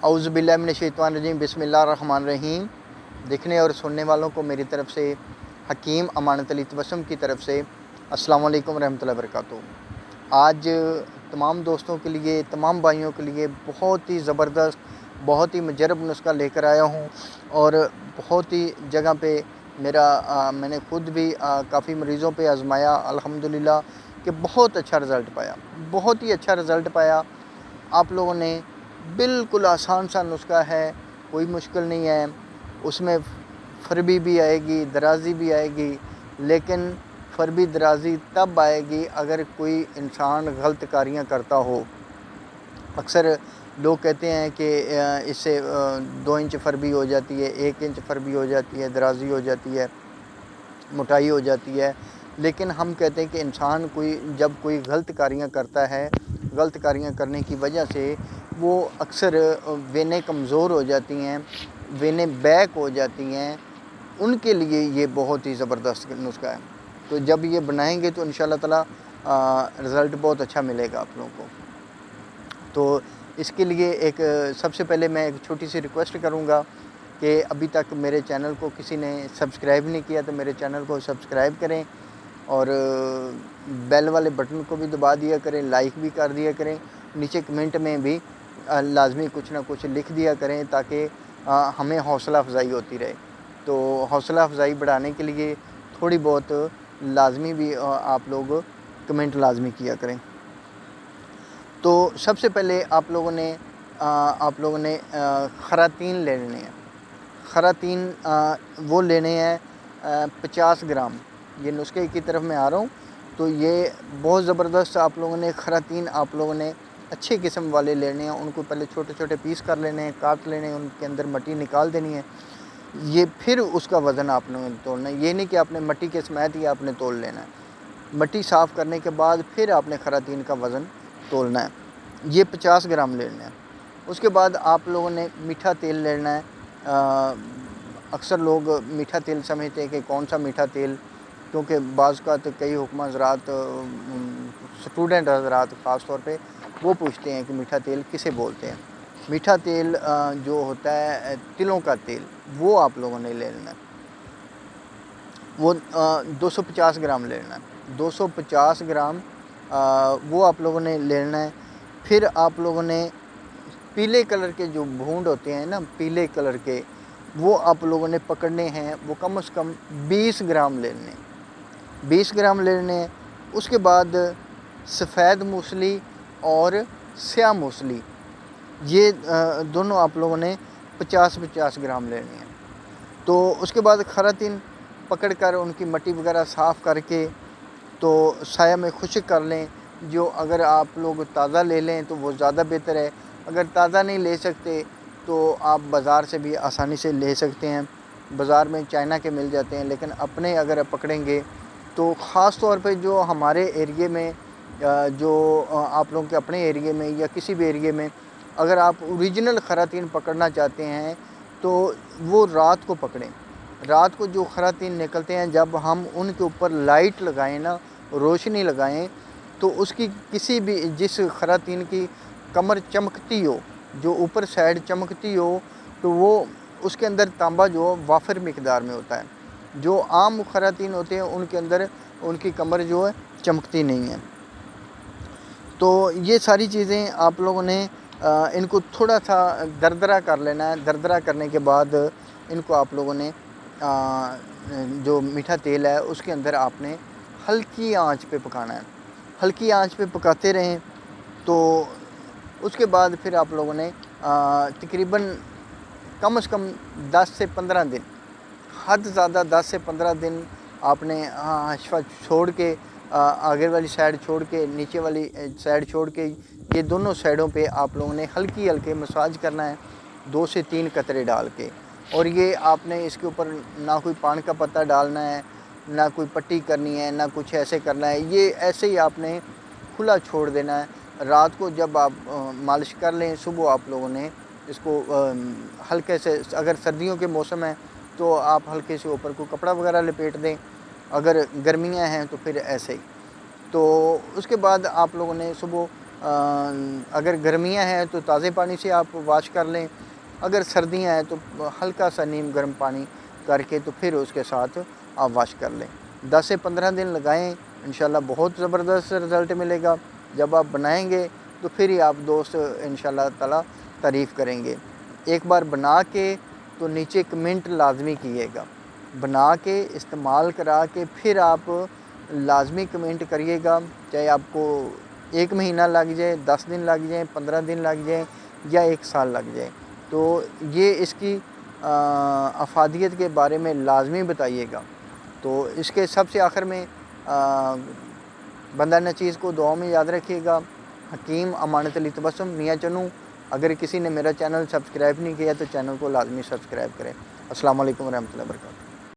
اعوذ باللہ من الشیطان الرجیم بسم اللہ الرحمن الرحیم۔ دیکھنے اور سننے والوں کو میری طرف سے حکیم امانت علی تبسم کی طرف سے السلام علیکم ورحمۃ اللہ وبرکاتہ۔ آج تمام دوستوں کے لیے، تمام بھائیوں کے لیے بہت ہی زبردست، بہت ہی مجرب نسخہ لے کر آیا ہوں، اور بہت ہی جگہ پہ میں نے خود بھی کافی مریضوں پہ آزمایا الحمدللہ کہ بہت اچھا رزلٹ پایا، بہت ہی اچھا رزلٹ پایا۔ آپ لوگوں نے بالکل آسان سا نسخہ ہے، کوئی مشکل نہیں ہے، اس میں فربی بھی آئے گی، درازی بھی آئے گی، لیکن فربی درازی تب آئے گی اگر کوئی انسان غلط کاریاں کرتا ہو۔ اکثر لوگ کہتے ہیں کہ اس سے 2 انچ فربی ہو جاتی ہے، 1 انچ فربی ہو جاتی ہے، درازی ہو جاتی ہے، موٹائی ہو جاتی ہے، لیکن ہم کہتے ہیں کہ انسان جب کوئی غلط کاریاں کرتا ہے، غلط کاریاں کرنے کی وجہ سے وہ اکثر وینیں کمزور ہو جاتی ہیں، وینیں بیک ہو جاتی ہیں، ان کے لیے یہ بہت ہی زبردست نسخہ ہے۔ تو جب یہ بنائیں گے تو انشاءاللہ تعالی رزلٹ بہت اچھا ملے گا آپ لوگوں کو۔ تو اس کے لیے سب سے پہلے میں ایک چھوٹی سی ریکویسٹ کروں گا کہ ابھی تک میرے چینل کو کسی نے سبسکرائب نہیں کیا تو میرے چینل کو سبسکرائب کریں، اور بیل والے بٹن کو بھی دبا دیا کریں، لائک بھی کر دیا کریں، نیچے کمنٹ میں بھی لازمی کچھ نہ کچھ لکھ دیا کریں تاکہ ہمیں حوصلہ افزائی ہوتی رہے۔ تو حوصلہ افزائی بڑھانے کے لیے تھوڑی بہت لازمی بھی آپ لوگ کمنٹ لازمی کیا کریں۔ تو سب سے پہلے آپ لوگوں نے خراطین لینے ہیں۔ خراطین وہ لینے ہیں 50 گرام۔ یہ نسخے کی طرف میں آ رہا ہوں۔ تو یہ بہت زبردست آپ لوگوں نے خراطین اچھے قسم والے لینے ہیں۔ ان کو پہلے چھوٹے چھوٹے پیس کر لینے ہیں، کاٹ لینے ہیں، ان کے اندر مٹی نکال دینی ہے۔ یہ پھر اس کا وزن آپ لوگوں نے تولنا ہے۔ یہ نہیں کہ آپ نے مٹی کے سمیت ہی آپ نے تول لینا ہے، مٹی صاف کرنے کے بعد پھر آپ نے خراطین کا وزن تولنا ہے۔ یہ 50 گرام لینا ہے۔ اس کے بعد آپ لوگوں نے میٹھا تیل لینا ہے۔ اکثر لوگ میٹھا تیل سمجھتے ہیں کہ کون سا میٹھا تیل، کیونکہ بعض کا تو کئی حکم حضرات، اسٹوڈنٹ حضرات خاص طور پہ وہ پوچھتے ہیں کہ میٹھا تیل کسے بولتے ہیں۔ میٹھا تیل جو ہوتا ہے تلوں کا تیل، وہ آپ لوگوں نے لے لینا ہے۔ وہ 250 گرام لینا ہے۔ 250 گرام وہ آپ لوگوں نے لینا ہے۔ پھر آپ لوگوں نے پیلے کلر کے جو بھونڈ ہوتے ہیں نا، پیلے کلر کے، وہ آپ لوگوں نے پکڑنے ہیں۔ وہ کم از کم 20 گرام لینے ہیں، 20 گرام لینے ہیں۔ اس کے بعد سفید موسلی اور سیاہ موسلی، یہ دونوں آپ لوگوں نے 50 گرام لینے ہیں۔ تو اس کے بعد خراطین پکڑ کر ان کی مٹی وغیرہ صاف کر کے تو سایہ میں خشک کر لیں۔ جو اگر آپ لوگ تازہ لے لیں تو وہ زیادہ بہتر ہے، اگر تازہ نہیں لے سکتے تو آپ بازار سے بھی آسانی سے لے سکتے ہیں۔ بازار میں چائنا کے مل جاتے ہیں، لیکن اپنے اگر پکڑیں گے تو خاص طور پہ جو ہمارے ایریے میں، جو آپ لوگوں کے اپنے ایریے میں یا کسی بھی ایریے میں اگر آپ اوریجنل خراطین پکڑنا چاہتے ہیں تو وہ رات کو پکڑیں۔ رات کو جو خراطین نکلتے ہیں، جب ہم ان کے اوپر لائٹ لگائیں نا، روشنی لگائیں، تو اس کی جس خراطین کی کمر چمکتی ہو، جو اوپر سائڈ چمکتی ہو، تو وہ اس کے اندر تانبا جو وافر مقدار میں ہوتا ہے۔ جو عام خراطین ہوتے ہیں ان کے اندر ان کی کمر جو ہے چمکتی نہیں ہے۔ تو یہ ساری چیزیں آپ لوگوں نے ان کو تھوڑا سا دردرا کر لینا ہے۔ دردرا کرنے کے بعد ان کو آپ لوگوں نے جو میٹھا تیل ہے اس کے اندر آپ نے ہلکی آنچ پہ پکانا ہے، ہلکی آنچ پہ پکاتے رہیں۔ تو اس کے بعد پھر آپ لوگوں نے تقریباً کم از کم 10 سے 15 دن، حد زیادہ 10 سے 15 دن آپ نے حشفہ چھوڑ کے، آگے والی سائڈ چھوڑ کے، نیچے والی سائڈ چھوڑ کے، یہ دونوں سائڈوں پہ آپ لوگوں نے ہلکے مساج کرنا ہے 2 سے 3 قطرے ڈال کے۔ اور یہ آپ نے اس کے اوپر نہ کوئی پان کا پتہ ڈالنا ہے، نہ کوئی پٹی کرنی ہے، نہ کچھ ایسے کرنا ہے۔ یہ ایسے ہی آپ نے کھلا چھوڑ دینا ہے۔ رات کو جب آپ مالش کر لیں، صبح آپ لوگوں نے اس کو ہلکے سے، اگر سردیوں کے موسم ہے تو آپ ہلکے سے اوپر کو کپڑا وغیرہ لپیٹ دیں، اگر گرمیاں ہیں تو پھر ایسے ہی۔ تو اس کے بعد آپ لوگوں نے صبح اگر گرمیاں ہیں تو تازے پانی سے آپ واش کر لیں، اگر سردیاں ہیں تو ہلکا سا نیم گرم پانی کر کے تو پھر اس کے ساتھ آپ واش کر لیں۔ 10 سے 15 دن لگائیں، انشاءاللہ بہت زبردست رزلٹ ملے گا۔ جب آپ بنائیں گے تو پھر ہی آپ دوست انشاءاللہ تعالیٰ تعریف کریں گے۔ ایک بار بنا کے تو نیچے کمنٹ لازمی کیے گا، بنا کے استعمال کرا کے پھر آپ لازمی کمنٹ کریے گا، چاہے آپ کو 1 مہینہ لگ جائے، 10 دن لگ جائیں، 15 دن لگ جائیں یا 1 سال لگ جائے، تو یہ اس کی افادیت کے بارے میں لازمی بتائیے گا۔ تو اس کے سب سے آخر میں بندہ نچیز کو دعاؤں میں یاد رکھیے گا۔ حکیم امانت علی تبسم، میاں چنوں۔ اگر کسی نے میرا چینل سبسکرائب نہیں کیا تو چینل کو لازمی سبسکرائب کریں۔ السلام علیکم ورحمۃ اللہ وبرکاتہ۔